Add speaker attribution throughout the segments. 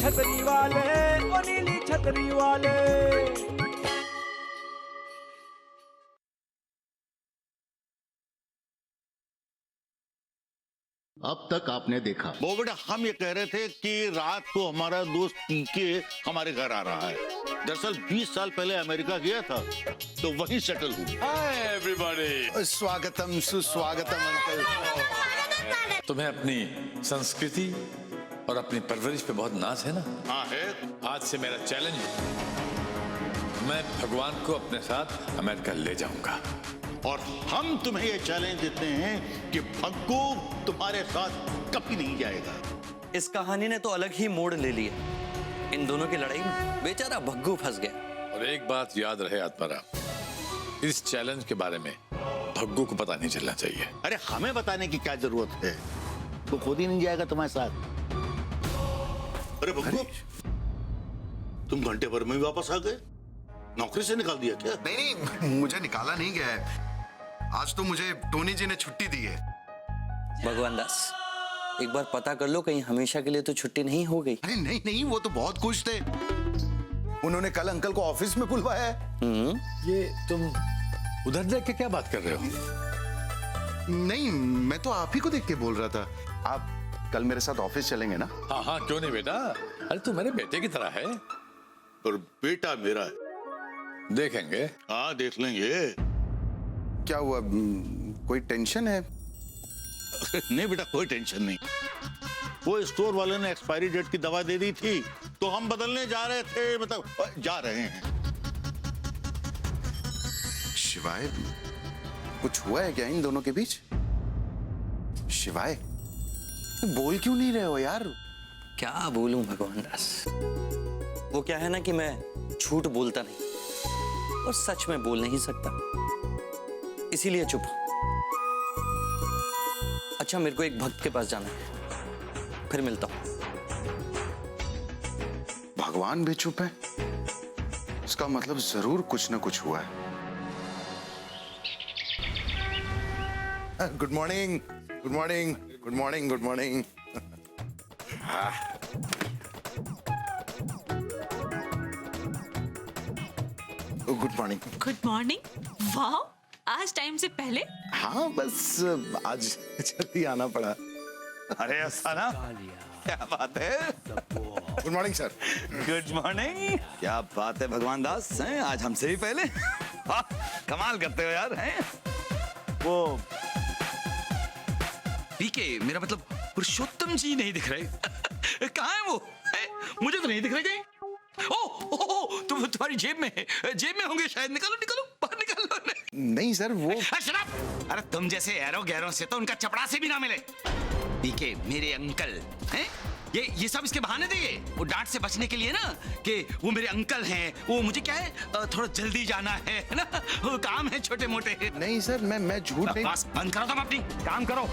Speaker 1: छतरी वाले, ओ नीली छतरी वाले।
Speaker 2: अब तक आपने देखा।
Speaker 3: वो बेटा हम ये कह रहे थे कि रात को हमारा दोस्त पीके हमारे घर आ रहा है। दरअसल 20 साल पहले अमेरिका गया था तो वहीं सेटल हुआ।
Speaker 4: Hi everybody.
Speaker 5: स्वागतम सुस्वागतम अंकल।
Speaker 4: तुम्हें अपनी संस्कृति और अपनी परवरिश पे बहुत नाज है ना?
Speaker 3: हाँ है।
Speaker 4: आज से मेरा चैलेंज है, मैं भगवान को अपने साथ अमेरिका ले जाऊंगा।
Speaker 3: और हम तुम्हें ये चैलेंज देते हैं कि भग्गू तुम्हारे साथ कभी नहीं जाएगा।
Speaker 6: इस कहानी ने तो अलग ही मोड़ ले लिया। इन दोनों की लड़ाई में बेचारा भग्गू फंस गया।
Speaker 4: और एक बात याद रहे आत्माराम, इस चैलेंज के बारे में भग्गू को पता नहीं चलना चाहिए।
Speaker 3: अरे हमें बताने की क्या जरूरत है, वो खुद ही नहीं जाएगा तुम्हारे साथ। अरे भग्गू, तुम घंटे भर में ही वापस आ गए? नौकरी से निकाल दिया क्या?
Speaker 5: नहीं, मुझे निकाला नहीं गया है। आज तो मुझे टोनी जी ने छुट्टी दी है।
Speaker 6: भगवान दास, एक बार पता कर लो, कहीं हमेशा के लिए तो छुट्टी नहीं हो गई।
Speaker 5: अरे नहीं नहीं, वो तो बहुत खुश थे। उन्होंने कल अंकल को ऑफिस में बुलवाया है।
Speaker 4: ये तुम उधर देख के क्या बात कर रहे हो?
Speaker 5: नहीं, मैं तो आप ही को देख के बोल रहा था। आप कल मेरे साथ ऑफिस चलेंगे ना?
Speaker 4: हाँ हाँ, क्यों नहीं बेटा। अरे तू मेरे बेटे की तरह है।
Speaker 3: और बेटा मेरा है।
Speaker 4: देखेंगे।
Speaker 3: हाँ देख लेंगे।
Speaker 5: क्या हुआ, कोई टेंशन है?
Speaker 3: नहीं बेटा, कोई टेंशन नहीं। वो स्टोर वाले ने एक्सपायरी डेट की दवा दे दी थी तो हम बदलने जा रहे थे, मतलब जा रहे हैं।
Speaker 5: शिवाय, कुछ हुआ है क्या इन दोनों के बीच? शिवाय, बोल क्यों नहीं रहे हो यार?
Speaker 6: क्या बोलूं भगवान दास, वो क्या है ना कि मैं झूठ बोलता नहीं और सच में बोल नहीं सकता, इसीलिए चुप हूं। अच्छा, मेरे को एक भक्त के पास जाना है, फिर मिलता हूं।
Speaker 5: भगवान भी चुप है, इसका मतलब जरूर कुछ ना कुछ हुआ है। Good morning, good morning, good morning, good morning. Good morning.
Speaker 7: Good morning. वाह, आज टाइम से पहले?
Speaker 5: हाँ बस आज जल्दी आना पड़ा।
Speaker 8: अरे ऐसा ना, क्या बात है।
Speaker 5: Good morning sir.
Speaker 8: Good morning. क्या बात है भगवान दास, हैं आज हमसे भी पहले। वाह, कमाल करते हो यार। हैं वो पीके, मेरा मतलब पुरुषोत्तम जी नहीं दिख रहे। कहाँ है वो? मुझे तो नहीं दिख रहे कहीं। ओह, तुम्हारी जेब में है, जेब में होंगे शायद। निकालो निकालो, बाहर निकालो।
Speaker 5: नहीं सर, वो
Speaker 8: अरे तुम जैसे एरो गैरों से तो उनका चपरासी भी ना मिले। पीके मेरे अंकल हैं, ये सब इसके बहाने थे। वो डांट से बचने के लिए ना, कि वो मेरे अंकल हैं, वो मुझे क्या है थोड़ा जल्दी जाना है ना, वो काम है छोटे मोटे।
Speaker 5: नहीं सर, मैं झूठ नहीं।
Speaker 8: बस बंद करो तुम अपनी, काम करो।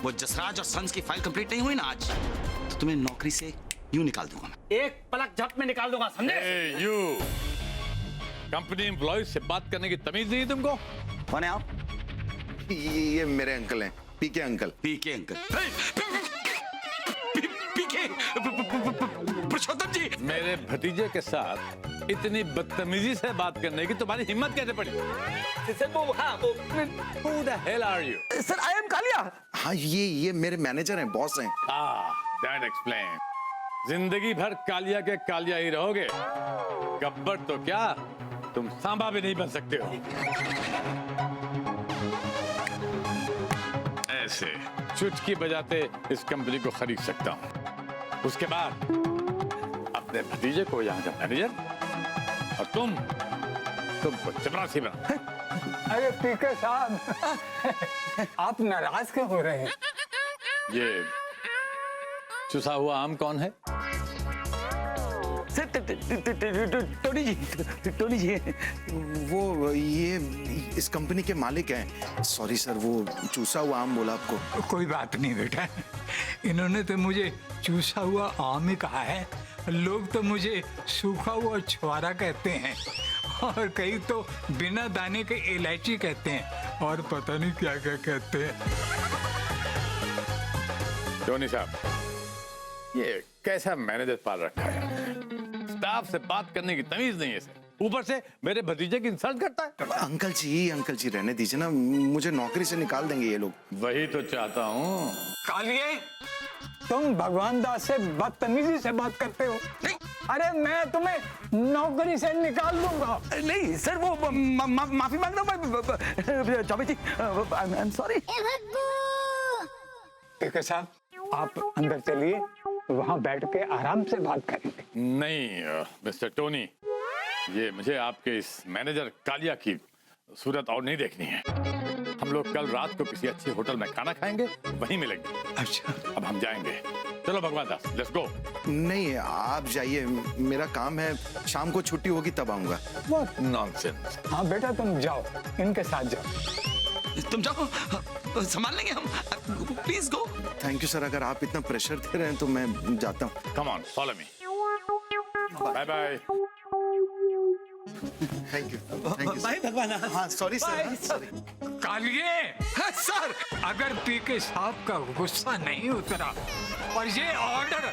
Speaker 8: वो जसराज और सन्स की फाइल कंप्लीट नहीं हुई ना आज, तो तुम्हें नौकरी से यूं निकाल दूंगा मैं।
Speaker 9: एक पलक झप में निकाल दूंगा, समझे?
Speaker 4: यू कंपनी एम्प्लॉय से बात करने की तमीज नहीं तुमको?
Speaker 8: कौन है आप?
Speaker 5: ये मेरे अंकल हैं, पीके अंकल।
Speaker 8: पीके अंकल? पीके पुरुषोत्तम जी।
Speaker 4: मेरे भतीजे के साथ इतनी बदतमीजी से बात करने की तुम्हारी हिम्मत कैसे पड़ी?
Speaker 9: सर वो, हाँ वो।
Speaker 4: Who the hell are you?
Speaker 9: Sir I am Kaliya.
Speaker 5: हाँ, ये मेरे मैनेजर हैं, बॉस हैं।
Speaker 4: That explains. जिंदगी भर कालिया के कालिया ही रहोगे। गब्बर तो क्या, तुम सांबा भी नहीं बन सकते हो। ऐसे चुटकी बजाते इस कंपनी को खरीद सकता हूँ। उसके बाद अपने भतीजे को यहाँ का मैनेजर और तुमको चपरासी बना।
Speaker 9: अरे पीके साहब, आप नाराज क्यों हो रहे हैं?
Speaker 4: ये चुसा हुआ आम कौन है?
Speaker 8: टोनी जी।
Speaker 5: वो ये इस कंपनी के मालिक हैं। सॉरी सर, वो चूसा हुआ आम बोला आपको।
Speaker 10: कोई बात नहीं बेटा, इन्होंने तो मुझे चूसा हुआ आम ही कहा है। लोग तो मुझे सूखा हुआ छुआरा कहते हैं, और कई तो बिना दाने के इलायची कहते हैं, और पता नहीं क्या क्या कहते हैं।
Speaker 4: टोनी साहब, ये कैसा मैनेजर पाल रखा है। स्टाफ से बात करने की तमीज नहीं है इसे। ऊपर से मेरे भतीजे की इंसल्ट करता है।
Speaker 5: अंकल जी रहने दीजिए ना, मुझे नौकरी से निकाल देंगे ये लोग।
Speaker 4: वही तो चाहता हूँ।
Speaker 9: कालिए, तुम भगवान दास से बदतमीजी से बात करते हो। अरे मैं तुम्हें नौकरी से निकाल दूंगा।
Speaker 8: नहीं सर, वो माफी मांग रहा हूँ चौबे जी, आई एम सॉरी।
Speaker 9: पीके साहब, आप अंदर चलिए, वहां बैठ के आराम से बात करेंगे।
Speaker 4: नहीं मिस्टर टोनी, ये मुझे आपके इस मैनेजर कालिया की सूरत और नहीं देखनी है। हम लोग कल रात को किसी अच्छे होटल में खाना खाएंगे, वहीं मिलेंगे।
Speaker 5: अच्छा,
Speaker 4: अब हम जाएंगे। चलो भगवान दास, लेट्स गो।
Speaker 5: नहीं आप जाइए, मेरा काम है, शाम को छुट्टी होगी तब आऊंगा।
Speaker 4: What nonsense.
Speaker 9: हाँ बेटा, तुम जाओ, इनके साथ जाओ।
Speaker 8: तुम जाओ, संभाल लेंगे हम। Please go.
Speaker 5: Thank you sir, अगर आप इतना प्रेशर दे रहे हैं तो मैं जाता हूँ।
Speaker 4: Come on, follow me. Bye bye.
Speaker 5: Thank you
Speaker 8: bye भगवान।
Speaker 5: हाँ सॉरी सर, सॉरी।
Speaker 10: कालिए,
Speaker 8: सर,
Speaker 10: अगर पीके साहब का गुस्सा नहीं उतरा और ये ऑर्डर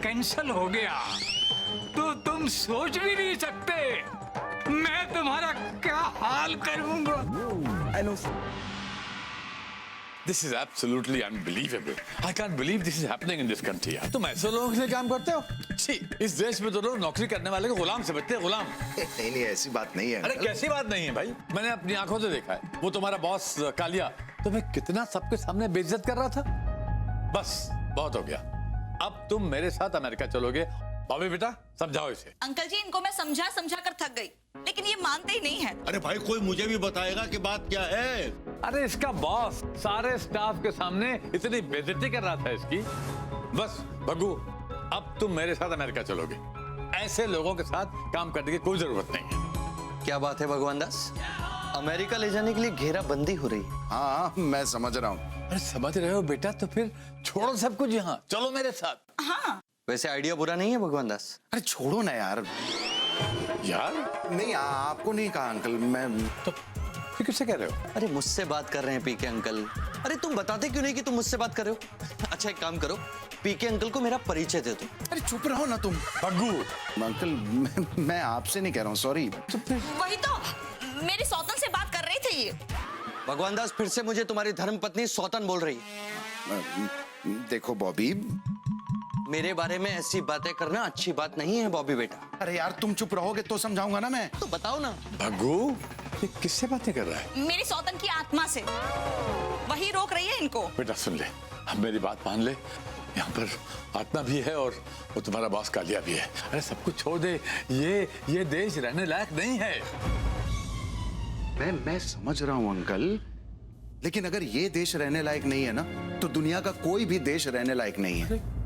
Speaker 10: कैंसल हो गया तो तुम सोच भी नहीं सकते मैं तुम्हारा क्या हाल करूंगा।
Speaker 8: I know.
Speaker 4: This is absolutely unbelievable. I can't believe this is happening in this country. तुम ऐसे लोगों के लिए काम करते हो? छी, इस देश में तो लोग नौकरी करने वाले को गुलाम समझते हैं, गुलाम।
Speaker 5: नहीं ऐसी बात नहीं है।
Speaker 4: अरे कैसी बात नहीं है भाई, मैंने अपनी आंखों से देखा है। वो तुम्हारा बॉस कालिया तुम्हें कितना सबके सामने बेइज्जत कर रहा था। बस बहुत हो गया, अब तुम मेरे साथ अमेरिका चलोगे। बॉबी बेटा समझाओ इसे।
Speaker 7: अंकल जी, इनको मैं समझा समझा कर थक गई, लेकिन ये मानते ही नहीं है।
Speaker 3: अरे भाई, कोई मुझे भी बताएगा कि बात क्या है।
Speaker 4: अरे इसका बॉस सारे स्टाफ के सामने इतनी बेइज्जती कर रहा था इसकी। बस भग्गू, अब तुम मेरे साथ अमेरिका चलोगे। ऐसे लोगों के साथ काम करने की कोई जरूरत नहीं है।
Speaker 6: क्या बात है भगवान दास, अमेरिका ले जाने के लिए घेराबंदी हो रही है।
Speaker 5: हाँ मैं समझ रहा हूँ।
Speaker 4: अरे समझ रहे हो बेटा, तो फिर छोड़ो सब कुछ, यहाँ चलो मेरे साथ।
Speaker 7: हाँ,
Speaker 6: वैसे आइडिया बुरा नहीं है भगवान दास।
Speaker 5: अरे छोड़ो ना यार।
Speaker 4: यार
Speaker 5: नहीं आपको नहीं कहा अंकल, मैं
Speaker 4: तो फिर किससे कह रहे हो?
Speaker 6: अरे मुझसे बात कर रहे हैं पीके अंकल। अरे तुम बताते क्यों नहीं कि तुम मुझसे बात कर रहे हो? अच्छा एक काम करो, पीके अंकल को मेरा परिचय दे दो।
Speaker 5: अरे चुप रहो ना तुम।
Speaker 4: भग्गू,
Speaker 5: अंकल मैं आपसे नहीं कह रहा हूँ, सॉरी।
Speaker 7: वही तो मेरी सौतन से बात कर रही थी ये।
Speaker 6: भगवान दास, फिर से मुझे तुम्हारी धर्मपत्नी सौतन बोल रही है।
Speaker 5: देखो बॉबी,
Speaker 6: मेरे बारे में ऐसी बातें करना अच्छी बात नहीं है बॉबी बेटा।
Speaker 5: अरे यार तुम चुप रहोगे तो समझाऊंगा ना मैं।
Speaker 6: तो बताओ ना।
Speaker 4: भग्गू, ये किससे बातें कर रहा है?
Speaker 7: मेरी सौतन की आत्मा से, वही रोक रही है इनको।
Speaker 4: बेटा सुन ले, अब मेरी बात मान ले। यहाँ पर आत्मा भी है और वो तुम्हारा बॉस कालिया भी है। अरे सब कुछ छोड़ दे, ये देश रहने लायक नहीं है।
Speaker 5: मैं समझ रहा हूँ अंकल, लेकिन अगर ये देश रहने लायक नहीं है ना, तो दुनिया का कोई भी देश रहने लायक नहीं है।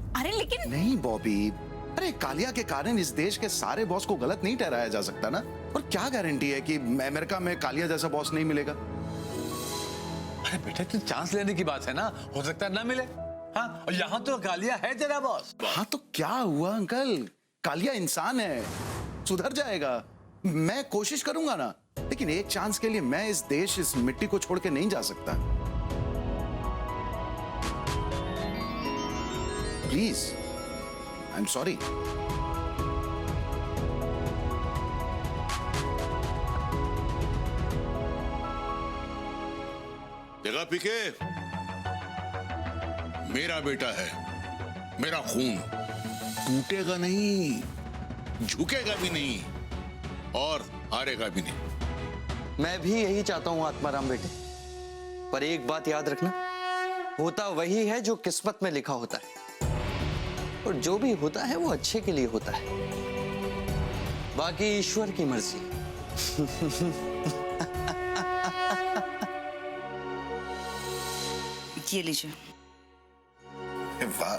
Speaker 7: अरे लेकिन
Speaker 5: नहीं बॉबी, अरे कालिया के कारण इस देश के सारे बॉस को गलत नहीं ठहराया जा सकता ना। और क्या गारंटी है कि अमेरिका में कालिया जैसा बॉस नहीं मिलेगा?
Speaker 4: अरे बेटा, तो चांस लेने की बात है ना, हो सकता है ना मिले। हाँ, और यहाँ तो कालिया है तेरा बॉस।
Speaker 5: हाँ तो क्या हुआ अंकल, कालिया इंसान है, सुधर जाएगा। मैं कोशिश करूंगा ना, लेकिन एक चांस के लिए मैं इस देश, इस मिट्टी को छोड़ के नहीं जा सकता। Please, I am sorry.
Speaker 3: देखा पीके, मेरा बेटा है, मेरा खून टूटेगा नहीं, झुकेगा भी नहीं और हारेगा भी नहीं।
Speaker 6: मैं भी यही चाहता हूँ आत्माराम बेटे, पर एक बात याद रखना, होता वही है जो किस्मत में लिखा होता है, और जो भी होता है वो अच्छे के लिए होता है, बाकी ईश्वर की मर्जी।
Speaker 7: ये लीजिए।
Speaker 5: वाह,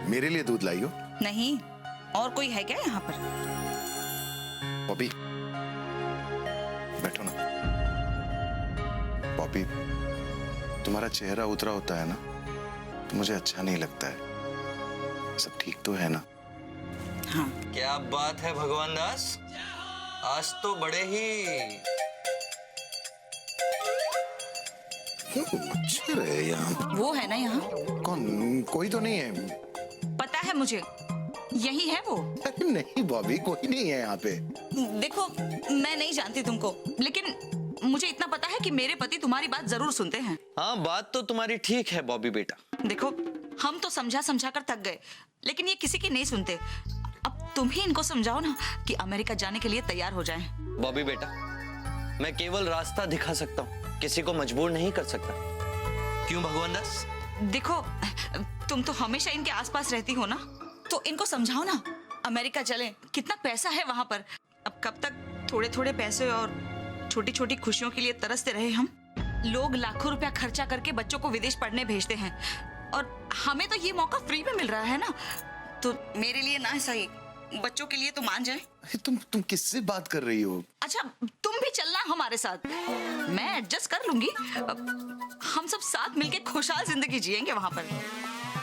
Speaker 5: मेरे लिए दूध लाई हो?
Speaker 7: नहीं, और कोई है क्या यहाँ पर?
Speaker 5: बॉबी बैठो ना। बॉबी, तुम्हारा चेहरा उतरा होता है ना तो मुझे अच्छा नहीं लगता है। सब ठीक तो है ना?
Speaker 7: हाँ।
Speaker 6: क्या बात है भगवान दास, आज तो बड़े ही
Speaker 5: मच्छर है यहाँ।
Speaker 7: वो है ना यहाँ?
Speaker 5: कौन? कोई तो नहीं है।
Speaker 7: पता
Speaker 11: है मुझे, यही है वो।
Speaker 5: अरे नहीं बॉबी, कोई नहीं है यहाँ पे।
Speaker 11: देखो मैं नहीं जानती तुमको, लेकिन मुझे इतना पता है कि मेरे पति तुम्हारी बात जरूर सुनते हैं।
Speaker 6: हाँ, बात तो तुम्हारी ठीक है बॉबी बेटा।
Speaker 11: देखो हम तो समझा समझा कर थक गए, लेकिन ये किसी की नहीं सुनते। अब तुम ही इनको समझाओ ना कि अमेरिका जाने के लिए तैयार हो जाएं।
Speaker 6: बॉबी बेटा, मैं केवल रास्ता दिखा सकता हूँ, किसी को मजबूर नहीं कर सकता। क्यों भगवान दास?
Speaker 11: देखो तुम तो हमेशा इनके आसपास रहती हो ना, तो इनको समझाओ ना अमेरिका चले, कितना पैसा है वहां पर। अब कब तक थोड़े थोड़े पैसे और छोटी छोटी खुशियों के लिए तरसते रहे हम? लोग लाखों रुपया खर्चा करके बच्चों को विदेश पढ़ने भेजते हैं, और हमें तो ये मौका फ्री में मिल रहा है ना। तो मेरे लिए ना सही, बच्चों के लिए तो मान जाए।
Speaker 5: तुम किससे बात कर रही हो?
Speaker 11: अच्छा तुम भी चलना हमारे साथ, मैं एडजस्ट कर लूंगी। हम सब साथ मिलके खुशहाल जिंदगी जिएंगे वहां पर,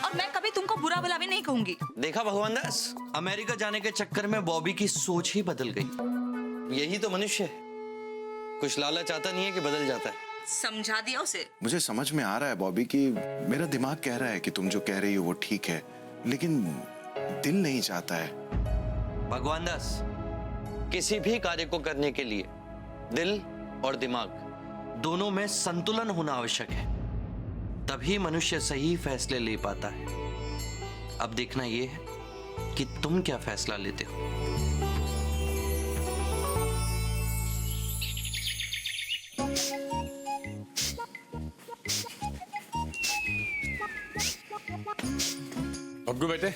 Speaker 11: और मैं कभी तुमको बुरा भला भी नहीं कहूंगी।
Speaker 6: देखा भगवान दास, अमेरिका जाने के चक्कर में बॉबी की सोच ही बदल गई। यही तो मनुष्य है, कुछ लालच आता नहीं है कि बदल जाता है।
Speaker 11: समझा दिया उसे।
Speaker 5: मुझे समझ में आ रहा है बॉबी कि मेरा दिमाग कह रहा है कि तुम जो कह रही हो वो ठीक है, लेकिन दिल नहीं चाहता है।
Speaker 6: भगवान दास, किसी भी कार्य को करने के लिए दिल और दिमाग दोनों में संतुलन होना आवश्यक है, तभी मनुष्य सही फैसले ले पाता है। अब देखना यह है कि तुम क्या फैसला लेते हो।
Speaker 4: बग्गू बेटे।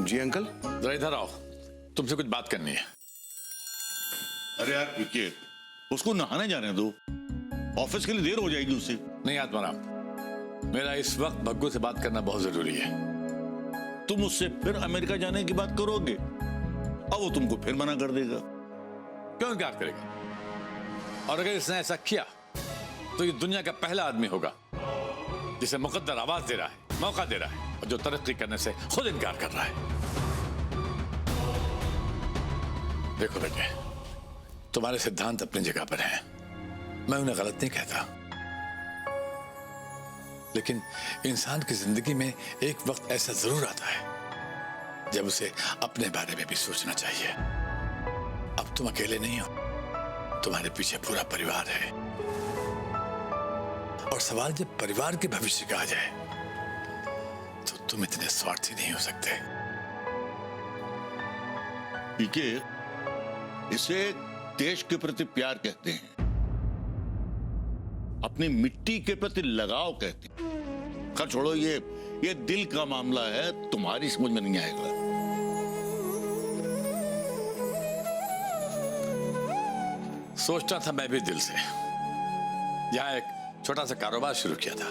Speaker 5: जी अंकल।
Speaker 4: जरा इधर आओ, तुमसे कुछ बात करनी है।
Speaker 3: अरे यार पीके, उसको नहाने जाने दो, ऑफिस के लिए देर हो जाएगी उसे।
Speaker 4: नहीं आत्माराम, मेरा इस वक्त भग्गू से बात करना बहुत जरूरी है।
Speaker 3: तुम उससे फिर अमेरिका जाने की बात करोगे, अब वो तुमको फिर मना कर देगा।
Speaker 4: क्यों इनकार करेगा? और अगर इसने ऐसा किया तो ये दुनिया का पहला आदमी होगा जिसे मुकद्दर आवाज दे रहा है, मौका दे रहा है, और जो तरक्की करने से खुद इनकार कर रहा है। देखो बेटे, तुम्हारे सिद्धांत अपनी जगह पर हैं, मैं उन्हें गलत नहीं कहता, लेकिन इंसान की जिंदगी में एक वक्त ऐसा जरूर आता है जब उसे अपने बारे में भी सोचना चाहिए। अब तुम अकेले नहीं हो, तुम्हारे पीछे पूरा परिवार है, और सवाल जब परिवार के भविष्य का आ जाए तो तुम इतने स्वार्थी नहीं हो सकते।
Speaker 3: पीके, इसे देश के प्रति प्यार कहते हैं, अपनी मिट्टी के प्रति लगाव कहते हैं। खैर छोड़ो, ये दिल का मामला है, तुम्हारी समझ में नहीं आएगा।
Speaker 4: सोचता था मैं भी दिल से, यहां एक छोटा सा कारोबार शुरू किया था।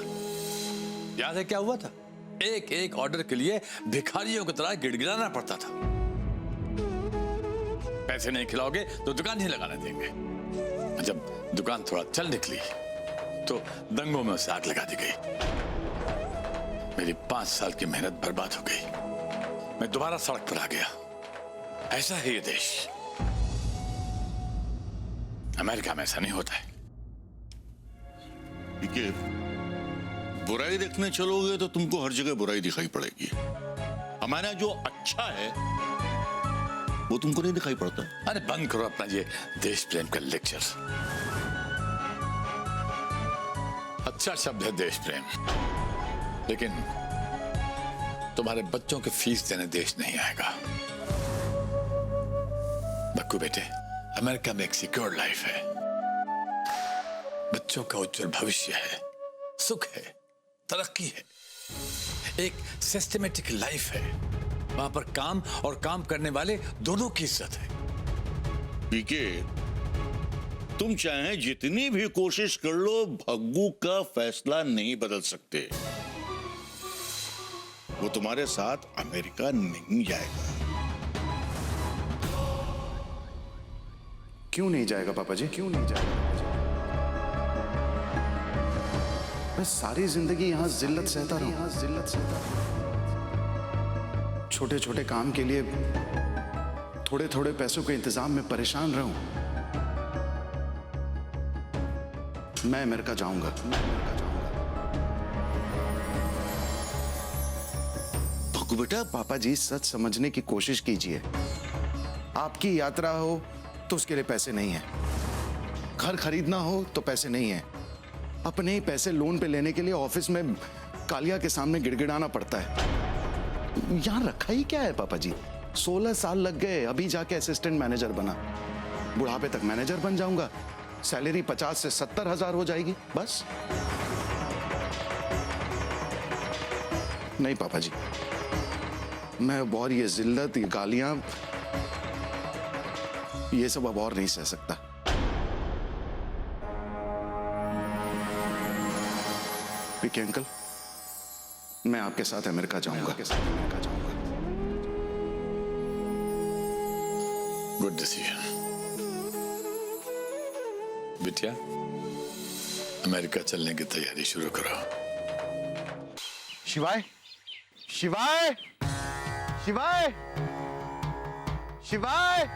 Speaker 4: याद है क्या हुआ था? एक एक ऑर्डर के लिए भिखारियों की तरह गिड़गिड़ाना पड़ता था। पैसे नहीं खिलाओगे तो दुकान नहीं लगाने देंगे। जब दुकान थोड़ा चल निकली तो दंगों में उसे आग लगा दी गई। मेरी 5 साल की मेहनत बर्बाद हो गई। मैं दोबारा सड़क पर आ गया। ऐसा है ये देश। अमेरिका में ऐसा नहीं होता है।
Speaker 3: ठीक है, बुराई देखने चलोगे तो तुमको हर जगह बुराई दिखाई पड़ेगी। हमारा जो अच्छा है वो तुमको नहीं दिखाई पड़ता।
Speaker 4: अरे बंद करो अपना ये देश प्रेम का लेक्चर। अच्छा शब्द है देश प्रेम, लेकिन तुम्हारे बच्चों की फीस देने देश नहीं आएगा। बक्कू बेटे, अमेरिका में एक सिक्योर लाइफ है, बच्चों का उज्जवल भविष्य है, सुख है, तरक्की है, एक सिस्टमेटिक लाइफ है। वहां पर काम और काम करने वाले दोनों की इज्जत है।
Speaker 3: पीके, तुम चाहे जितनी भी कोशिश कर लो, भग्गू का फैसला नहीं बदल सकते। वो तुम्हारे साथ अमेरिका नहीं जाएगा।
Speaker 5: क्यों नहीं जाएगा पापा जी? क्यों नहीं जाएगा? मैं सारी जिंदगी यहां जिल्लत सहता रहूं। छोटे छोटे काम के लिए थोड़े थोड़े पैसों के इंतजाम में परेशान रहूं। मैं अमेरिका जाऊंगा।
Speaker 3: बेटा?
Speaker 5: पापा जी सच समझने की कोशिश कीजिए। आपकी यात्रा हो तो उसके लिए पैसे नहीं है, घर खरीदना हो तो पैसे नहीं है, अपने ही पैसे लोन पे लेने के लिए ऑफिस में कालिया के सामने गिड़गिड़ाना पड़ता है। यहाँ रखा ही क्या है पापा जी? 16 साल लग गए, अभी जाके असिस्टेंट मैनेजर बना, बुढ़ापे तक मैनेजर बन जाऊंगा, सैलरी 50 से 70 हजार हो जाएगी बस। नहीं पापा जी, मैं अब और ये जिल्लत, ये गालियां, ये सब अब और नहीं सह सकता। पीके अंकल, मैं आपके साथ अमेरिका जाऊंगा।
Speaker 4: गुड डिसीजन बिटिया, अमेरिका चलने की तैयारी शुरू करो।
Speaker 5: शिवाय, शिवाय, शिवाय, शिवाय,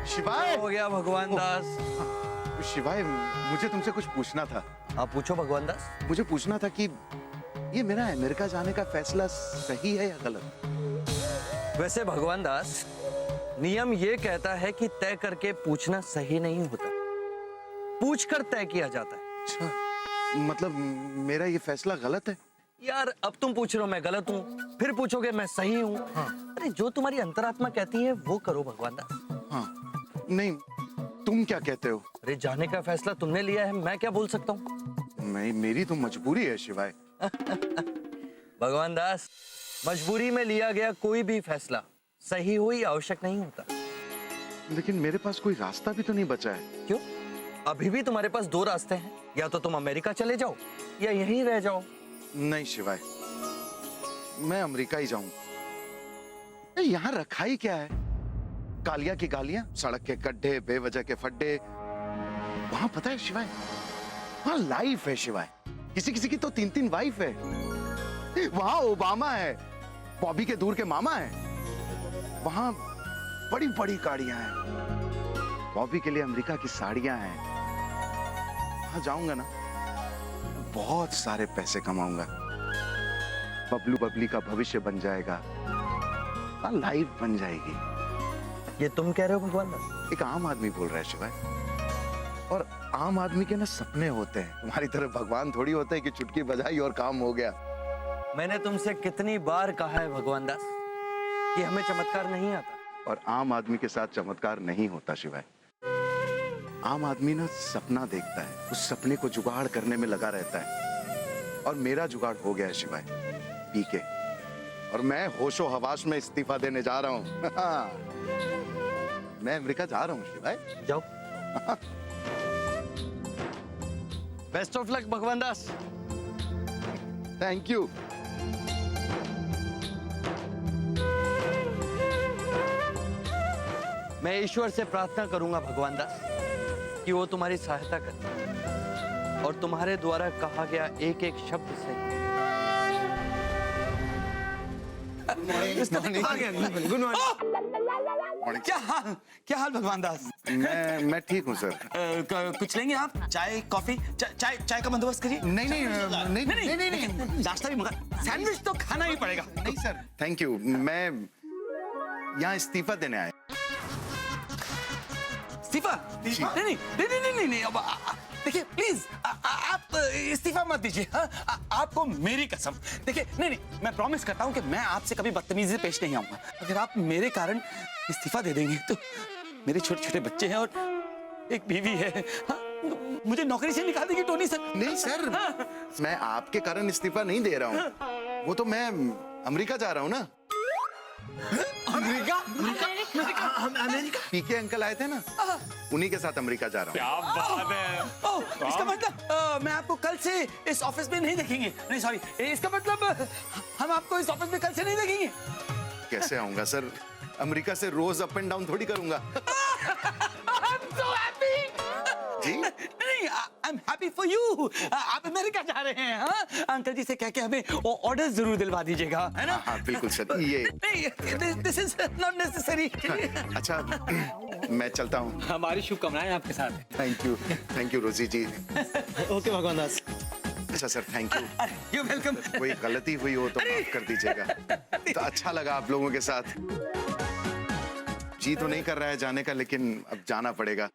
Speaker 5: शिवाय।
Speaker 6: हो गया भगवान दास?
Speaker 5: शिवाय, मुझे तुमसे कुछ पूछना था।
Speaker 6: आप पूछो भगवान दास।
Speaker 5: मुझे पूछना था कि ये मेरा अमेरिका जाने का फैसला सही है या गलत?
Speaker 6: वैसे भगवान दास, नियम ये कहता है कि तय करके पूछना सही नहीं होता, पूछकर तय किया जाता है।
Speaker 5: अच्छा, मतलब मेरा ये फैसला गलत है?
Speaker 6: यार अब तुम पूछ रहे हो मैं गलत हूँ, फिर पूछोगे मैं सही हूँ। अरे जो तुम्हारी अंतरात्मा कहती है वो करो भगवान दास।
Speaker 5: हाँ, नहीं, तुम क्या कहते हो?
Speaker 6: अरे जाने का फैसला तुमने लिया है, मैं क्या बोल सकता हूँ?
Speaker 5: मेरी तो मजबूरी है शिवाय।
Speaker 6: भगवान दास, मजबूरी में लिया गया कोई भी फैसला सही हो या आवश्यक नहीं होता।
Speaker 5: लेकिन मेरे पास कोई रास्ता भी तो नहीं बचा है।
Speaker 6: क्यों? अभी भी तुम्हारे पास दो रास्ते हैं, या तो तुम अमेरिका चले जाओ या यहीं रह जाओ।
Speaker 5: नहीं शिवाय, मैं अमेरिका ही जाऊं। यहाँ रखा ही क्या है? कालिया की गालियां, सड़क के गड्ढे, बेवजह के फड्डे। वहां पता है शिवाय, वहां लाइफ है शिवाय। किसी किसी की तो 3-3 वाइफ है। वहां ओबामा है, बॉबी के दूर के मामा है। वहां बड़ी बड़ी गाड़ियां हैं, बॉबी के लिए अमेरिका की साड़ियां हैं। वहां जाऊंगा ना, बहुत सारे पैसे कमाऊंगा, बबलू बबली का भविष्य बन जाएगा, लाइफ बन जाएगी।
Speaker 6: ये तुम कह रहे हो भगवान दास?
Speaker 5: एक आम आदमी बोल रहा है शिवाय। और आम आदमी के ना सपने होते हैं, तुम्हारी तरह भगवान थोड़ी होते हैं कि चुटकी बजाई और काम हो गया।
Speaker 6: मैंने तुमसे कितनी बार कहा है भगवान दास कि हमें चमत्कार नहीं आता।
Speaker 5: और आम आदमी के साथ चमत्कार नहीं होता शिवाय। आम आदमी ना सपना देखता है, उस सपने को जुगाड़ करने में लगा रहता है। और मेरा जुगाड़ हो गया है शिवाय, पीके। और मैं होशो हवास में इस्तीफा देने जा रहा हूं। मैं अमेरिका जा रहा हूं शिवाय।
Speaker 6: जाओ। बेस्ट ऑफ लक भगवान दास।
Speaker 5: Thank you.
Speaker 6: मैं ईश्वर से प्रार्थना करूंगा भगवान दास कि वो तुम्हारी सहायता करे और तुम्हारे द्वारा कहा गया एक एक शब्द से।
Speaker 1: Good morning. क्या हाल भगवान दास?
Speaker 5: मैं ठीक हूँ सर।
Speaker 1: कुछ लेंगे आप? चाय कॉफी? चाय का बंदोबस्त करिए।
Speaker 5: नहीं।
Speaker 1: नाश्ता भी मगर सैंडविच तो खाना ही पड़ेगा।
Speaker 5: नहीं सर, थैंक यू। मैं यहाँ इस्तीफा देने आया।
Speaker 1: इस्तीफा? नहीं। अब देखिए प्लीज आप इस्तीफा मत दीजिए। आपको मेरी कसम। देखिए नहीं, मैं प्रॉमिस करता हूँ कि मैं आपसे कभी बदतमीजी से पेश नहीं आऊंगा। अगर आप मेरे कारण इस्तीफा दे देंगे तो मेरे छोटे छोटे बच्चे हैं और एक बीवी है। मुझे नौकरी से निकाल देगी टोनी सर।
Speaker 5: नहीं सर, मैं आपके कारण इस्तीफा नहीं दे रहा हूँ। वो तो मैं अमेरिका जा रहा हूँ ना।
Speaker 1: अमेरिका?
Speaker 5: पीके अंकल आए थे ना, उन्हीं के साथ अमेरिका जा रहा हूँ।
Speaker 4: क्या बात है।
Speaker 1: इसका मतलब मैं आपको कल से इस ऑफिस में नहीं देखेंगे। नहीं सॉरी, इसका मतलब हम आपको इस ऑफिस में कल से नहीं देखेंगे।
Speaker 5: कैसे आऊंगा सर? अमेरिका से रोज अप एंड डाउन थोड़ी करूंगा।
Speaker 1: I'm so happy।
Speaker 5: जी
Speaker 1: नहीं, I'm happy for you। आप अमेरिका जा रहे हैं। हाँ? अंकल जी से कह के हमें ऑर्डर जरूर दिलवा दीजिएगा, है ना?
Speaker 5: हाँ बिल्कुल सर। ये
Speaker 1: दिस इज नॉट नेसेसरी।
Speaker 5: अच्छा, मैं चलता हूँ।
Speaker 1: हमारी शुभकामनाएं आपके साथ।
Speaker 5: थैंक यू रोजी जी।
Speaker 1: ओके भगवान दास।
Speaker 5: अच्छा sir, thank you.
Speaker 1: You welcome.
Speaker 5: कोई गलती हुई हो तो माफ कर दीजिएगा। तो अच्छा लगा आप लोगों के साथ। जी तो नहीं कर रहा है जाने का, लेकिन अब जाना पड़ेगा।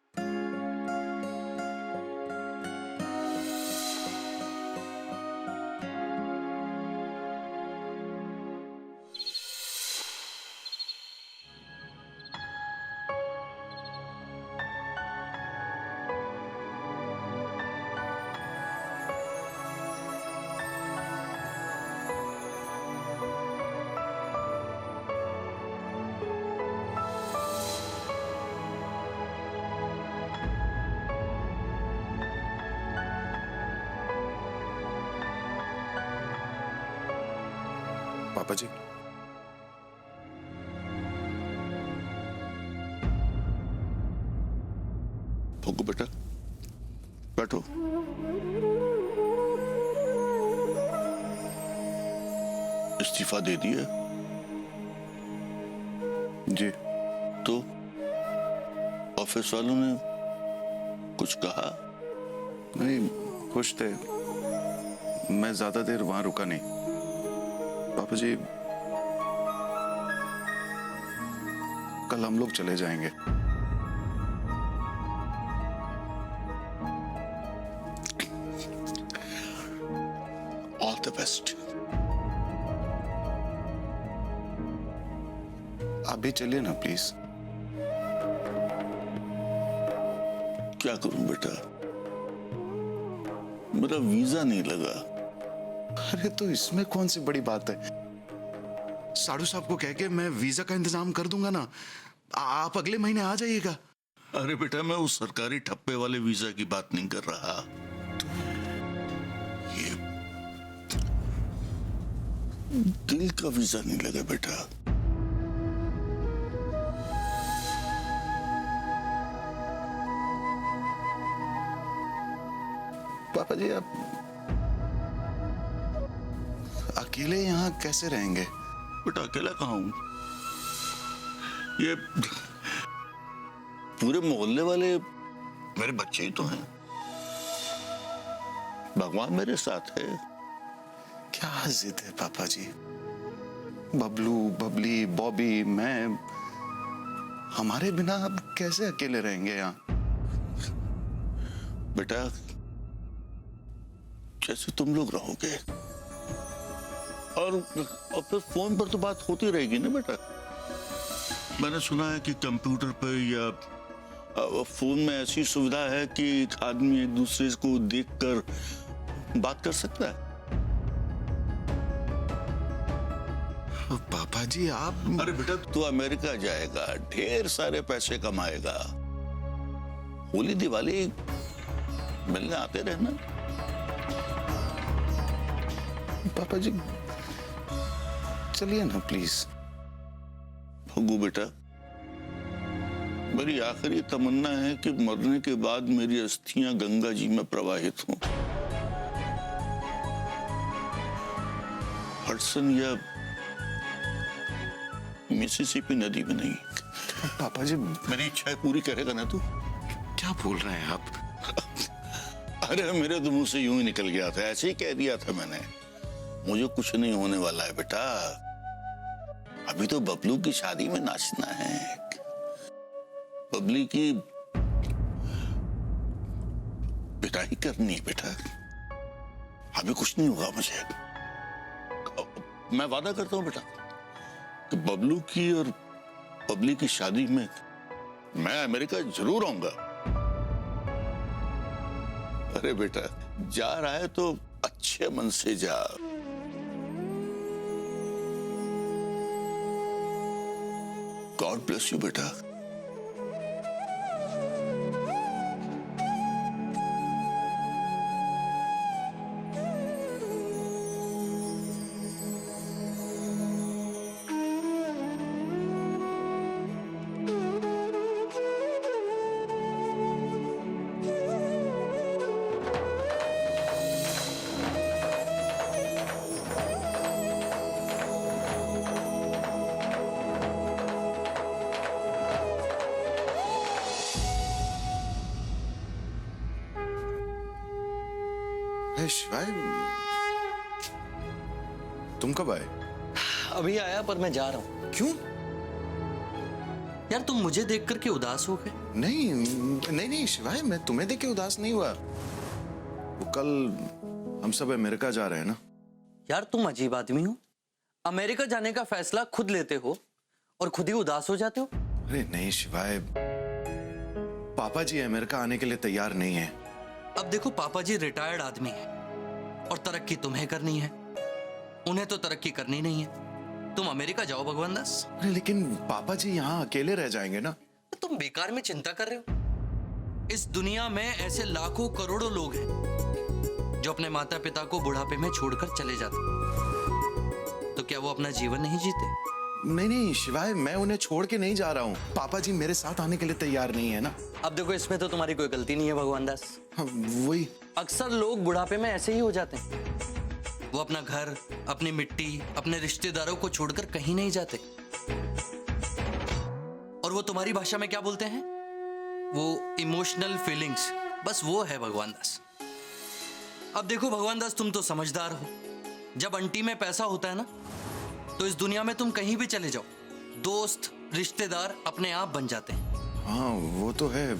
Speaker 5: पापा जी,
Speaker 3: भोगो बेटा, बैठो। इस्तीफा दे दिया?
Speaker 5: जी
Speaker 3: तो ऑफिस वालों ने कुछ कहा?
Speaker 5: नहीं, खुश थे। मैं ज्यादा देर वहां रुका नहीं। पापा जी, कल हम लोग चले जाएंगे।
Speaker 3: All the best.
Speaker 5: आप भी चलिए ना प्लीज।
Speaker 3: क्या करूं बेटा, मेरा वीजा नहीं लगा।
Speaker 5: अरे तो इसमें कौन सी बड़ी बात है? साड़ू साहब को कह के मैं वीजा का इंतजाम कर दूंगा ना। आप अगले महीने आ जाइएगा।
Speaker 3: अरे बेटा, मैं उस सरकारी ठप्पे वाले वीजा की बात नहीं कर रहा। ये दिल का वीजा नहीं लगा बेटा।
Speaker 5: पापा जी, आप अकेले यहाँ कैसे रहेंगे?
Speaker 3: बेटा अकेला कहाँ हूं? ये पूरे मोहल्ले वाले मेरे बच्चे ही तो हैं। भगवान मेरे साथ है।
Speaker 5: क्या जिद है पापा जी? बबलू, बबली, बॉबी, मैं, हमारे बिना अब कैसे अकेले रहेंगे यहाँ?
Speaker 3: बेटा, जैसे तुम लोग रहोगे, और फिर फोन पर तो बात होती रहेगी ना बेटा। मैंने सुना है कि कंप्यूटर पर या फोन में ऐसी सुविधा है कि एक आदमी एक दूसरे को देखकर बात कर सकता है।
Speaker 5: पापा जी, आप...
Speaker 3: अरे बेटा, तू अमेरिका जाएगा, ढेर सारे पैसे कमाएगा, होली दिवाली मिलने आते रहना।
Speaker 5: पापा जी, चलिए ना प्लीज।
Speaker 3: भगू बेटा, मेरी आखिरी तमन्ना है कि मरने के बाद मेरी अस्थियां गंगा जी में प्रवाहित हों, हडसन या मिसिसिपी नदी में नहीं।
Speaker 5: पापा जी,
Speaker 3: मेरी इच्छा पूरी करेगा ना तू?
Speaker 5: क्या बोल रहे हैं आप?
Speaker 3: अरे मेरे तो मुंह से यूं ही निकल गया था, ऐसे ही कह दिया था मैंने। मुझे कुछ नहीं होने वाला है बेटा। अभी तो बबलू की शादी में नाचना है, बबली की पिटाई करनी है बेटा। अभी कुछ नहीं होगा मुझे। मैं वादा करता हूं बेटा कि बबलू की और बबली की शादी में मैं अमेरिका जरूर आऊंगा। अरे बेटा, जा रहा है तो अच्छे मन से जा। गॉड ब्लेस यू बेटा।
Speaker 5: है शिवाय, तुम कब आए?
Speaker 6: अभी आया, पर मैं जा रहा हूँ।
Speaker 5: क्यों?
Speaker 6: यार तुम मुझे देख करके उदास हो गए?
Speaker 5: नहीं नहीं नहीं शिवाय, मैं तुम्हें देख के उदास नहीं हुआ। वो कल हम सब अमेरिका जा रहे हैं ना।
Speaker 6: यार तुम अजीब आदमी हो, अमेरिका जाने का फैसला खुद लेते हो और खुद ही उदास हो जाते हो।
Speaker 5: अरे नहीं शिवाय, पापा जी अमेरिका आने के लिए तैयार नहीं है।
Speaker 6: अब देखो, पापा जी रिटायर्ड आदमी है और तरक्की तुम्हें करनी है, उन्हें तो तरक्की करनी नहीं है। तुम अमेरिका जाओ भगवान दास।
Speaker 5: अरे लेकिन पापा जी यहाँ अकेले रह जाएंगे ना।
Speaker 6: तुम बेकार में चिंता कर रहे हो। इस दुनिया में ऐसे लाखों करोड़ों लोग हैं जो अपने माता पिता को बुढ़ापे में छोड़कर चले जाते, तो क्या वो अपना जीवन नहीं जीते?
Speaker 5: नहीं नहीं शिवाय, मैं उन्हें छोड़ के नहीं जा रहा हूँ। पापा जी मेरे साथ आने के लिए तैयार नहीं है ना।
Speaker 6: अब देखो, इसमें तो तुम्हारी कोई गलती नहीं है भगवान दास।
Speaker 5: हाँ, वही
Speaker 6: अक्सर लोग बुढ़ापे में ऐसे ही हो जाते हैं। वो अपना घर, अपनी मिट्टी, अपने रिश्तेदारों को छोड़कर कहीं नहीं जाते। और वो तुम्हारी भाषा में क्या बोलते हैं? वो इमोशनल फीलिंग्स, बस वो है भगवान दास। अब देखो भगवान दास, तुम तो समझदार हो। जब अंटी में पैसा होता है ना, तो इस दुनिया में तुम कहीं भी चले जाओ, दोस्त रिश्तेदार अपने आप बन जाते हैं।
Speaker 5: हाँ वो तो है।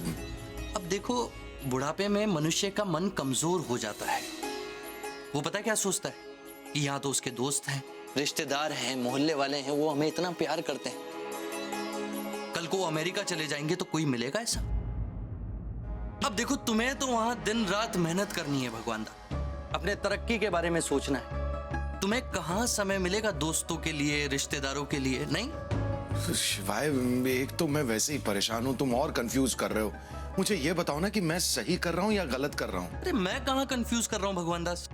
Speaker 6: अब देखो, बुढ़ापे में मनुष्य का मन कमजोर हो जाता है। वो पता है क्या सोचता है कि यहाँ तो उसके दोस्त हैं, रिश्तेदार हैं, मोहल्ले वाले हैं, वो हमें इतना प्यार करते हैं। कल को अमेरिका चले जाएंगे तो कोई मिलेगा ऐसा? अब देखो, तुम्हें तो वहां दिन रात मेहनत करनी है भगवान दा, अपने तरक्की के बारे में सोचना है। तुम्हें कहाँ समय मिलेगा दोस्तों के लिए, रिश्तेदारों के लिए? नहीं
Speaker 5: शिवाय, एक तो मैं वैसे ही परेशान हूँ, तुम और कंफ्यूज कर रहे हो। मुझे ये बताओ ना कि मैं सही कर रहा हूँ या गलत कर रहा हूँ।
Speaker 6: अरे मैं कहाँ कंफ्यूज कर रहा हूँ भगवान दास?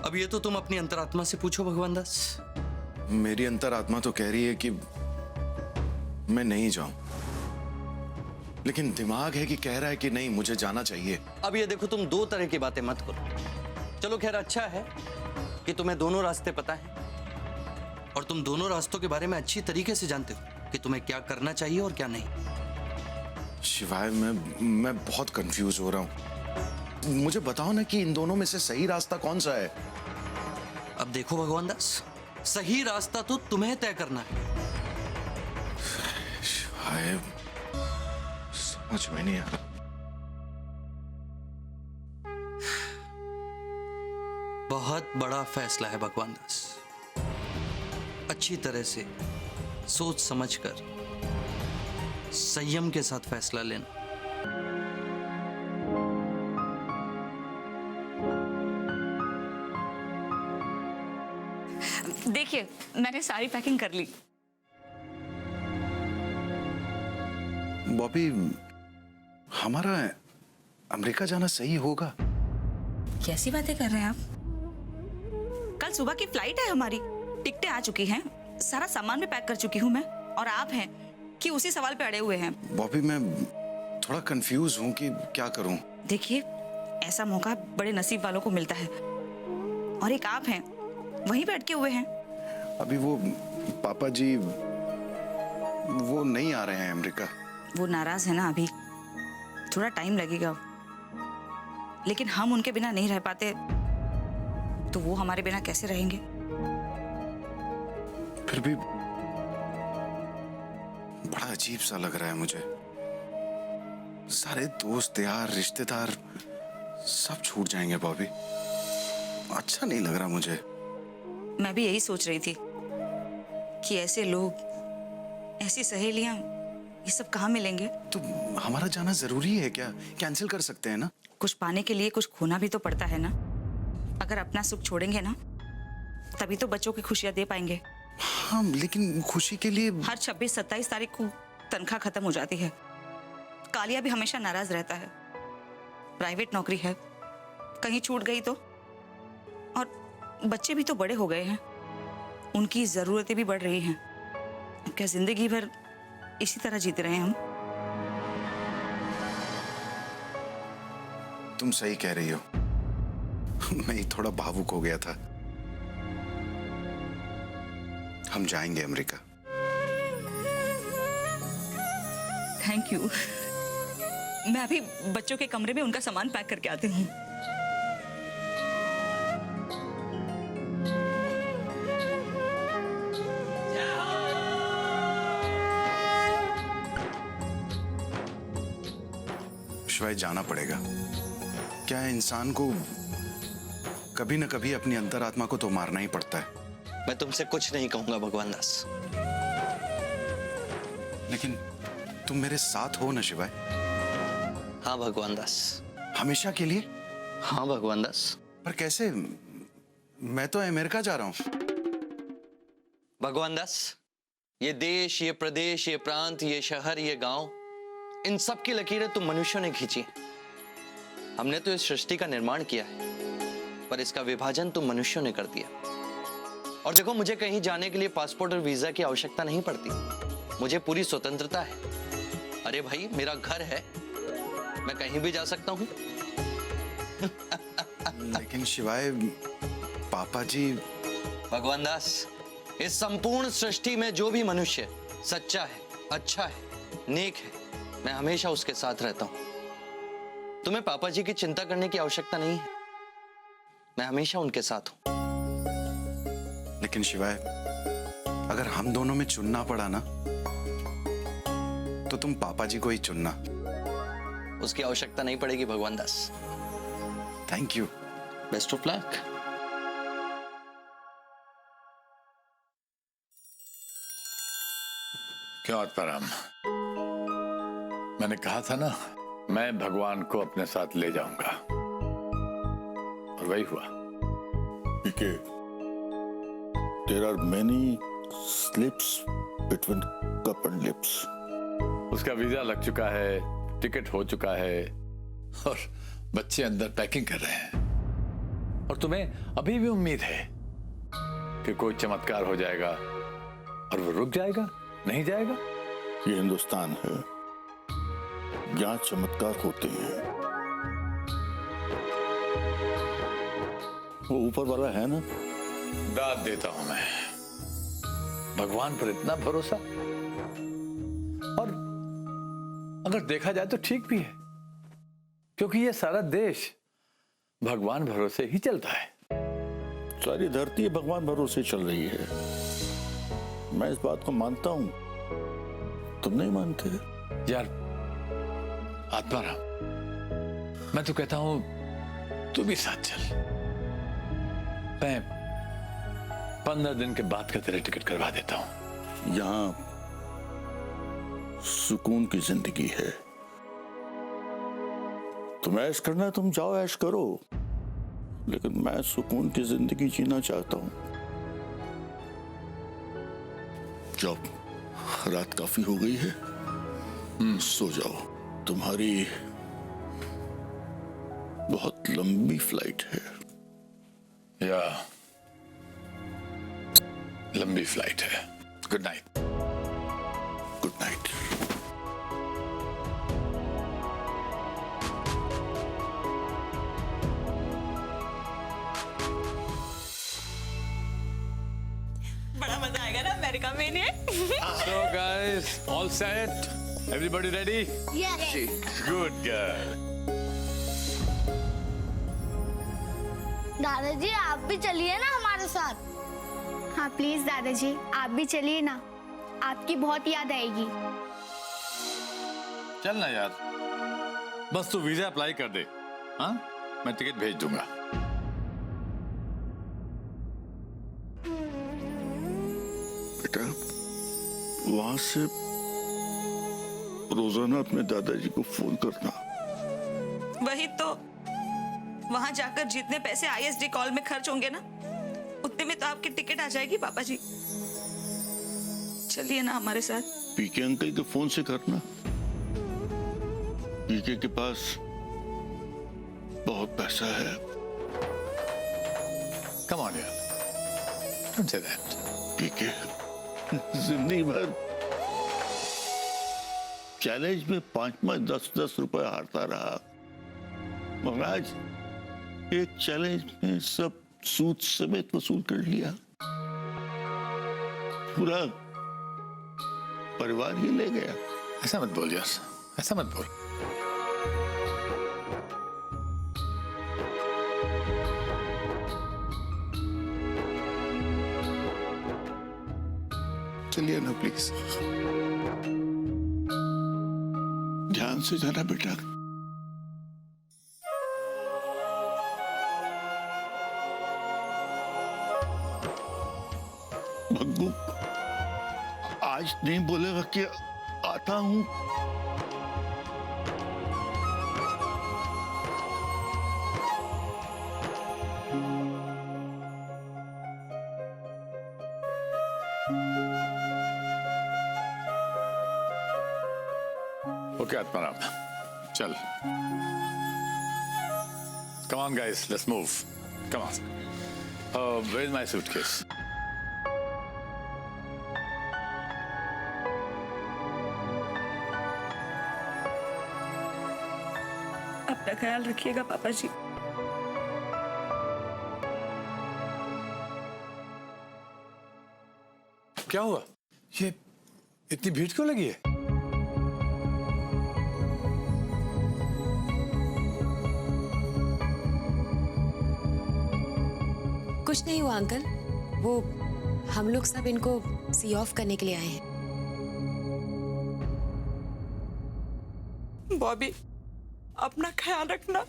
Speaker 6: अब ये तो तुम अपनी अंतरात्मा से पूछो भगवान दास।
Speaker 5: मेरी अंतरात्मा तो कह रही है कि मैं नहीं जाऊं, लेकिन दिमाग है कि कह रहा है कि नहीं, मुझे जाना चाहिए।
Speaker 6: अब ये देखो, तुम दो तरह की बातें मत करो। चलो खैर, अच्छा है कि तुम्हें दोनों रास्ते पता है और तुम दोनों रास्तों के बारे में अच्छी तरीके से जानते हो कि तुम्हें क्या करना चाहिए और क्या नहीं।
Speaker 5: शिवाय, मैं बहुत कंफ्यूज हो रहा हूं। मुझे बताओ ना कि इन दोनों में से सही रास्ता कौन सा है।
Speaker 6: अब देखो भगवान दास, सही रास्ता तो तुम्हें तय करना है।
Speaker 5: शिवाय, समझ में नहीं आ रहा।
Speaker 6: बहुत बड़ा फैसला है भगवान दास, अच्छी तरह से सोच समझकर संयम के साथ फैसला लेना।
Speaker 11: देखिए, मैंने सारी पैकिंग कर ली।
Speaker 5: बॉबी, हमारा अमेरिका जाना सही होगा?
Speaker 11: कैसी बातें कर रहे हैं आप? कल सुबह की फ्लाइट है हमारी, टिकटें आ चुकी हैं, सारा सामान भी पैक कर चुकी हूँ मैं, और आप हैं कि उसी सवाल पे अड़े हुए हैं।
Speaker 5: बॉबी, मैं थोड़ा कंफ्यूज हूँ कि क्या करूँ।
Speaker 11: देखिए, ऐसा मौका बड़े नसीब वालों को मिलता है, और एक आप हैं, वहीं पे अटके हुए हैं।
Speaker 5: अभी वो पापा जी वो नहीं आ रहे हैं अमेरिका।
Speaker 11: वो नाराज है ना, अभी थोड़ा टाइम लगेगा, लेकिन हम उनके बिना नहीं रह पाते, तो वो हमारे बिना कैसे रहेंगे?
Speaker 5: फिर भी बड़ा अजीब सा लग रहा है मुझे। सारे दोस्त यार, रिश्तेदार सब छूट जाएंगे बॉबी। अच्छा नहीं लग रहा मुझे।
Speaker 11: मैं भी यही सोच रही थी कि ऐसे लोग, ऐसी सहेलियां, ये सब कहाँ मिलेंगे?
Speaker 5: तो हमारा जाना जरूरी है क्या? कैंसिल कर सकते हैं ना?
Speaker 11: कुछ पाने के लिए कुछ खोना भी तो पड़ता है ना। अगर अपना सुख छोड़ेंगे ना, तभी तो बच्चों की खुशियां दे पाएंगे।
Speaker 5: हाँ, लेकिन खुशी के लिए
Speaker 11: हर 26-27 तारीख को तनख्वाह खत्म हो जाती है। कालिया भी हमेशा नाराज रहता है। प्राइवेट नौकरी है, कहीं छूट गई तो, और बच्चे भी तो बड़े हो गए हैं, उनकी जरूरतें भी बढ़ रही हैं। अब क्या जिंदगी भर इसी तरह जीते रहे हम?
Speaker 5: तुम सही कह रही हो। मैं ही थोड़ा भावुक हो गया था। हम जाएंगे अमेरिका।
Speaker 11: Thank you. मैं अभी बच्चों के कमरे में उनका सामान पैक करके आती हूँ।
Speaker 5: शिवाय जाना पड़ेगा। क्या है, इंसान को कभी न कभी अपनी अंतरात्मा को तो मारना ही पड़ता है।
Speaker 6: मैं तुमसे कुछ नहीं कहूंगा भगवान दास।
Speaker 5: लेकिन तुम मेरे साथ हो ना शिवाय?
Speaker 6: हाँ भगवान दास।
Speaker 5: हमेशा के लिए?
Speaker 6: हाँ भगवान दास।
Speaker 5: पर कैसे? मैं तो अमेरिका जा रहा हूं।
Speaker 6: भगवान दास, ये देश, ये प्रदेश, ये प्रांत, ये शहर, ये गांव, इन सब की लकीरें तुम मनुष्यों ने खींची। हमने तो इस सृष्टि का निर्माण किया है, पर इसका विभाजन तुम मनुष्यों ने कर दिया। और देखो, मुझे कहीं जाने के लिए पासपोर्ट और वीजा की आवश्यकता नहीं पड़ती। मुझे पूरी स्वतंत्रता है। अरे भाई, मेरा घर है, मैं कहीं भी जा सकता हूं।
Speaker 5: लेकिन शिवाय, पापा जी।
Speaker 6: भगवान दास, इस संपूर्ण सृष्टि में जो भी मनुष्य सच्चा है, अच्छा है, नेक है, मैं हमेशा उसके साथ रहता हूं। तुम्हें पापा जी की चिंता करने की आवश्यकता नहीं है, मैं हमेशा उनके साथ हूं।
Speaker 5: लेकिन शिवाय, अगर हम दोनों में चुनना पड़ा ना, तो तुम पापा जी को ही चुनना।
Speaker 6: उसकी आवश्यकता नहीं पड़ेगी Bhagwan Das.
Speaker 5: Thank you.
Speaker 6: Best of luck.
Speaker 4: क्या आत्माराम, मैंने कहा था ना, मैं भगवान को अपने साथ ले जाऊंगा, और वही हुआ।
Speaker 3: पीके, there are many slips between cup and lips.
Speaker 4: उसका वीजा लग चुका है, टिकट हो चुका है, और बच्चे अंदर पैकिंग कर रहे हैं। और तुम्हें अभी भी उम्मीद है कि कोई चमत्कार हो जाएगा और वो रुक जाएगा, नहीं जाएगा?
Speaker 3: ये हिंदुस्तान है, यहाँ चमत्कार होते हैं। वो ऊपर वाला है ना।
Speaker 4: दाद देता हूं मैं, भगवान पर इतना भरोसा। और अगर देखा जाए तो ठीक भी है, क्योंकि ये सारा देश भगवान भरोसे ही चलता है।
Speaker 3: सारी धरती भगवान भरोसे चल रही है। मैं इस बात को मानता हूं, तुम नहीं मानते?
Speaker 4: यार आत्माराम, मैं तो कहता हूं तू भी साथ चल। मैं 15 दिन के बाद का तेरे टिकट करवा देता हूं।
Speaker 3: यहां सुकून की जिंदगी है। तुम ऐश करना है, तुम जाओ ऐश करो, लेकिन मैं सुकून की जिंदगी जीना चाहता हूं। जब रात काफी हो गई है, सो जाओ। तुम्हारी बहुत लंबी फ्लाइट है।
Speaker 4: या लंबी फ्लाइट है। Good night.
Speaker 3: Good night.
Speaker 11: बड़ा मजा आएगा ना अमेरिका में इन्हें।
Speaker 4: So guys, all set? Everybody ready?
Speaker 12: Yes.
Speaker 4: Good girl.
Speaker 12: दादाजी, आप भी चलिए ना हमारे साथ। हाँ प्लीज दादाजी, आप भी चलिए ना, आपकी बहुत याद आएगी।
Speaker 4: चल ना यार, बस तू वीजा अप्लाई कर दे। हाँ, मैं टिकट भेज दूंगा।
Speaker 3: बेटा, वहां से रोजाना अपने दादाजी को फोन करना।
Speaker 11: वही तो, वहां जाकर जितने पैसे आईएसडी कॉल में खर्च होंगे ना, उतने में तो आपकी टिकट आ जाएगी पापा जी। चलिए ना हमारे साथ।
Speaker 3: पीके अंकल के फोन से करना। पीके के पास बहुत पैसा है।
Speaker 4: Come on यार, don't say that.
Speaker 3: पीके जिंदगी भर चैलेंज में 5-5, 10-10 रुपए हारता रहा, मगर आज एक चैलेंज में सब सूद समेत वसूल कर लिया। पूरा परिवार ही ले गया।
Speaker 4: ऐसा मत बोल यार, ऐसा मत बोल।
Speaker 3: चलिए ना प्लीज। ध्यान से जाना बेटा। आज नहीं बोलेगा कि आता हूं।
Speaker 4: ओके आत्माराम, चल। Come on guys, let's move. Come on. Where's my suitcase?
Speaker 11: अपना ख्याल रखिएगा पापा जी।
Speaker 4: क्या हुआ? ये इतनी भीड़ क्यों लगी है?
Speaker 13: कुछ नहीं हुआ अंकल, वो हम लोग सब इनको सी ऑफ करने के लिए आए हैं।
Speaker 11: बॉबी, अपना ख्याल रखना,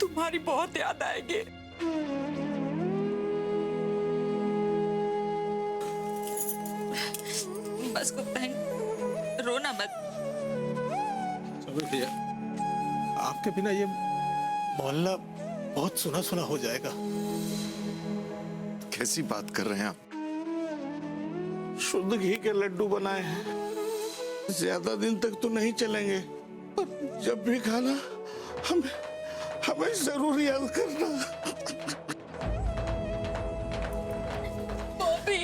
Speaker 11: तुम्हारी बहुत याद आएगी। बस कुछ बहन, रोना मत।
Speaker 14: भैया, आपके बिना ये मोहल्ला बहुत सुना सुना हो जाएगा।
Speaker 5: कैसी बात कर रहे हैं आप?
Speaker 14: शुद्ध घी के लड्डू बनाए हैं, ज्यादा दिन तक तो नहीं चलेंगे, पर जब भी खाना हमें जरूर याद करना।
Speaker 12: बॉबी,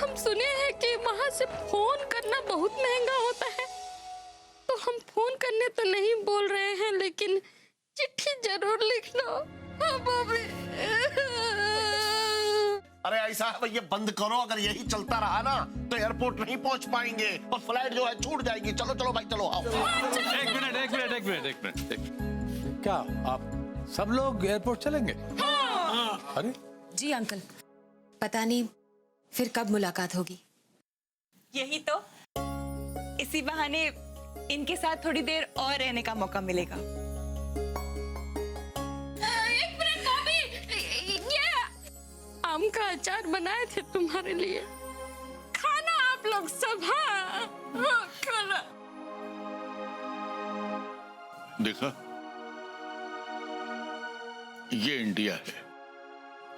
Speaker 12: हम सुने हैं कि वहाँ से फोन करना बहुत महंगा होता है, तो हम फोन करने तो नहीं बोल रहे हैं, लेकिन चिट्ठी जरूर लिखना। हाँ बॉबी।
Speaker 14: अरे ऐसा है, ये बंद करो। अगर यही चलता रहा ना तो एयरपोर्ट नहीं पहुंच पाएंगे और फ्लाइट जो है छूट जाएगी। चलो चलो भाई, चलो आओ।
Speaker 4: एक मिनट। क्या आप सब लोग एयरपोर्ट चलेंगे?
Speaker 13: हाँ।
Speaker 4: अरे
Speaker 13: जी अंकल, पता नहीं फिर कब मुलाकात होगी।
Speaker 11: यही तो, इसी बहाने इनके साथ थोड़ी देर और रहने का मौका मिलेगा।
Speaker 12: एक मिनट बॉबी, ये आम का अचार बनाए थे तुम्हारे लिए, खाना आप लोग सब। हाँ खाना।
Speaker 3: देखा, ये इंडिया है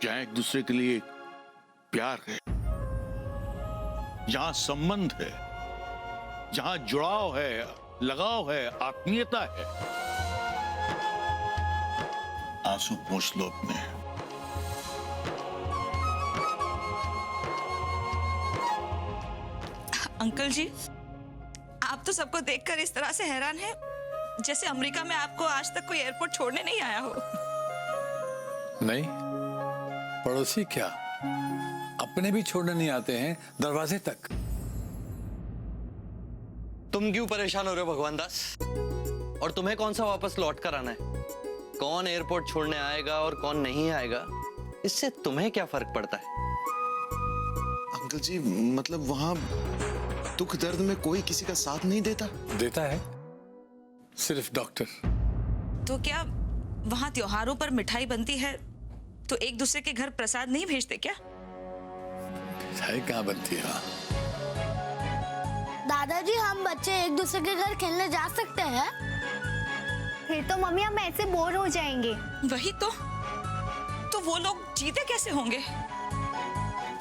Speaker 3: जहां एक दूसरे के लिए प्यार है, जहां संबंध है, जहां जुड़ाव है, लगाव है, आत्मीयता है। आंसू पोंछ लो अपने।
Speaker 11: अंकल जी, आप तो सबको देखकर इस तरह से हैरान हैं जैसे अमेरिका में आपको आज तक कोई एयरपोर्ट छोड़ने नहीं आया हो।
Speaker 4: नहीं, पड़ोसी क्या, अपने भी छोड़ने नहीं आते हैं दरवाजे तक।
Speaker 6: तुम क्यों परेशान हो रहे हो भगवान दास? और तुम्हें कौन सा वापस लौट कर आना है? कौन एयरपोर्ट छोड़ने आएगा और कौन नहीं आएगा, इससे तुम्हें क्या फर्क पड़ता है?
Speaker 5: अंकल जी, मतलब वहां दुख दर्द में कोई किसी का साथ नहीं देता?
Speaker 4: देता है, सिर्फ डॉक्टर।
Speaker 11: तो क्या वहाँ त्योहारों पर मिठाई बनती है तो एक दूसरे के घर प्रसाद नहीं भेजते क्या?
Speaker 4: मिठाई कहाँ बनती है?
Speaker 12: दादाजी, हम बच्चे एक दूसरे के घर खेलने जा सकते हैं? फिर तो मम्मी हम ऐसे बोर हो जाएंगे।
Speaker 11: वही तो वो लोग जीते कैसे होंगे?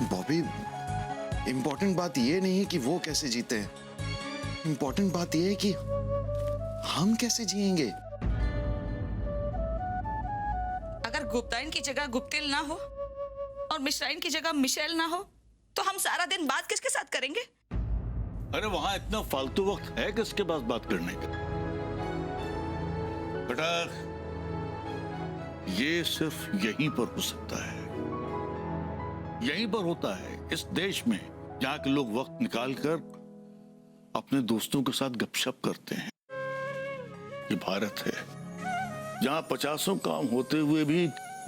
Speaker 5: बॉबी, इम्पोर्टेंट बात ये नहीं है कि वो कैसे जीते हैं, इम्पोर्टेंट बात ये है कि हम कैसे जिएंगे।
Speaker 11: अगर गुप्ताइन की जगह गुप्तिल ना हो और मिश्राइन की जगह मिशेल ना हो तो हम सारा दिन बात किसके साथ करेंगे?
Speaker 3: अरे वहां इतना फालतू वक्त है किसके पास बात करने का? बेटा, ये सिर्फ यहीं पर हो सकता है, यहीं पर होता है, इस देश में जहां के लोग वक्त निकालकर अपने दोस्तों के साथ गपशप करते हैं। ये भारत है जहां 50 काम होते हुए भी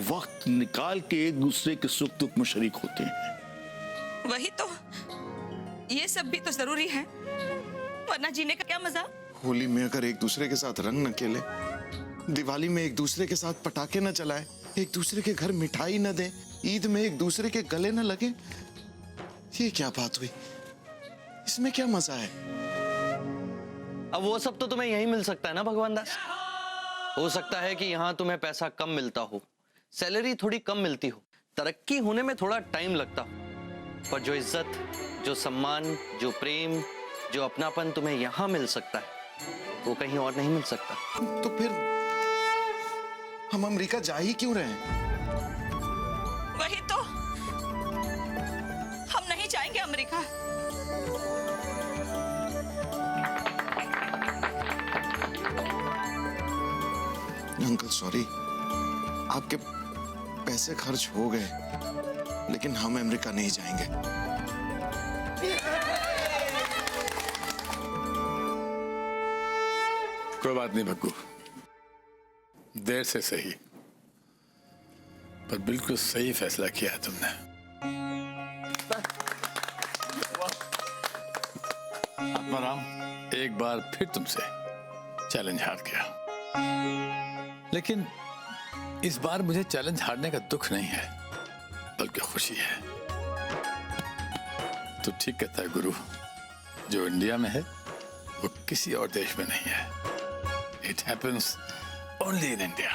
Speaker 3: वक्त निकाल के एक दूसरे के सुख दुख में शरीक होते हैं।
Speaker 11: वही तो, ये सब भी तो जरूरी है, वरना जीने का क्या मजा?
Speaker 5: होली में अगर एक दूसरे के साथ रंग न खेले, दिवाली में एक दूसरे के साथ पटाखे न चलाए, एक दूसरे के घर मिठाई न दें, ईद में एक दूसरे के गले न लगे, ये क्या बात हुई? इसमें क्या मजा है?
Speaker 6: अब वो सब तो तुम्हें यहीं मिल सकता है ना भगवान दास। हो सकता है कि यहाँ तुम्हें पैसा कम मिलता हो, सैलरी थोड़ी कम मिलती हो, तरक्की होने में थोड़ा टाइम लगता हो, पर जो इज्जत, जो सम्मान, जो प्रेम, जो अपनापन तुम्हें यहाँ मिल सकता है वो कहीं और नहीं मिल सकता।
Speaker 5: तो फिर हम अमेरिका जा ही क्यों रहे हैं?
Speaker 11: वही तो, हम नहीं जाएंगे अमेरिका।
Speaker 5: अंकल सॉरी, आपके पैसे खर्च हो गए, लेकिन हम अमेरिका नहीं जाएंगे।
Speaker 4: कोई बात नहीं भग्गू, देर से सही पर बिल्कुल सही फैसला किया है तुमने। आत्माराम, एक बार फिर तुमसे चैलेंज हार गया, लेकिन इस बार मुझे चैलेंज हारने का दुख नहीं है बल्कि खुशी है। तो ठीक कहता है गुरु, जो इंडिया में है वो किसी और देश में नहीं है। It happens only in India.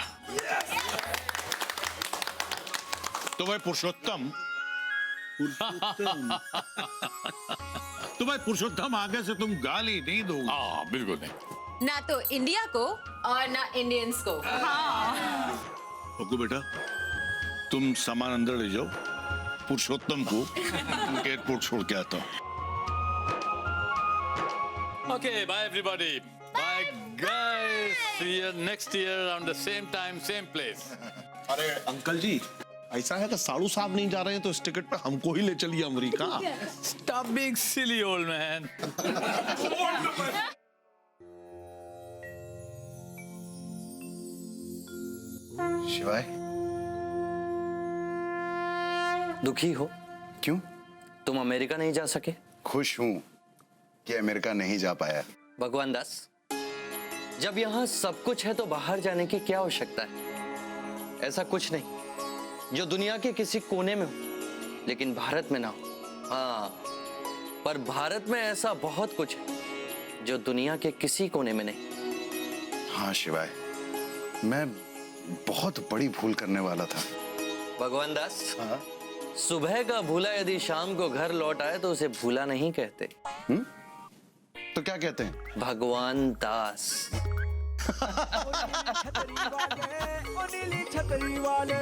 Speaker 3: तो भाई पुरुषोत्तम तो भाई पुरुषोत्तम, आगे से तुम गाली नहीं दोगे।
Speaker 4: हाँ बिल्कुल नहीं।
Speaker 13: ना तो इंडिया को और ना इंडियंस को।
Speaker 3: पक्कू बेटा, तुम सामान अंदर ले जाओ, पुरुषोत्तम को एयरपोर्ट छोड़ के आता हूँ।
Speaker 4: Okay, bye everybody. Bye guys. See you next year on the same time, same place.
Speaker 14: अरे अंकल जी, ऐसा है कि साड़ू साहब नहीं जा रहे हैं तो इस टिकट पे हमको ही ले चलिए America.
Speaker 4: Stop being silly, old man.
Speaker 5: शिवाय,
Speaker 6: दुखी हो?
Speaker 5: क्यों?
Speaker 6: तुम अमेरिका नहीं जा सके?
Speaker 5: खुश हूं कि अमेरिका नहीं जा पाया।
Speaker 6: भगवान दास, जब यहाँ सब कुछ है तो बाहर जाने की क्या आवश्यकता है? ऐसा कुछ नहीं जो दुनिया के किसी कोने में हो लेकिन भारत में ना हो। हाँ, पर भारत में ऐसा बहुत कुछ है जो दुनिया के किसी कोने में नहीं।
Speaker 5: हाँ शिवाय, मैं बहुत बड़ी भूल करने वाला था।
Speaker 6: भगवान दास, सुबह का भूला यदि शाम को घर लौट आए तो उसे भूला नहीं कहते।
Speaker 5: तो क्या कहते हैं?
Speaker 6: भगवान दास।
Speaker 9: छतरी वाले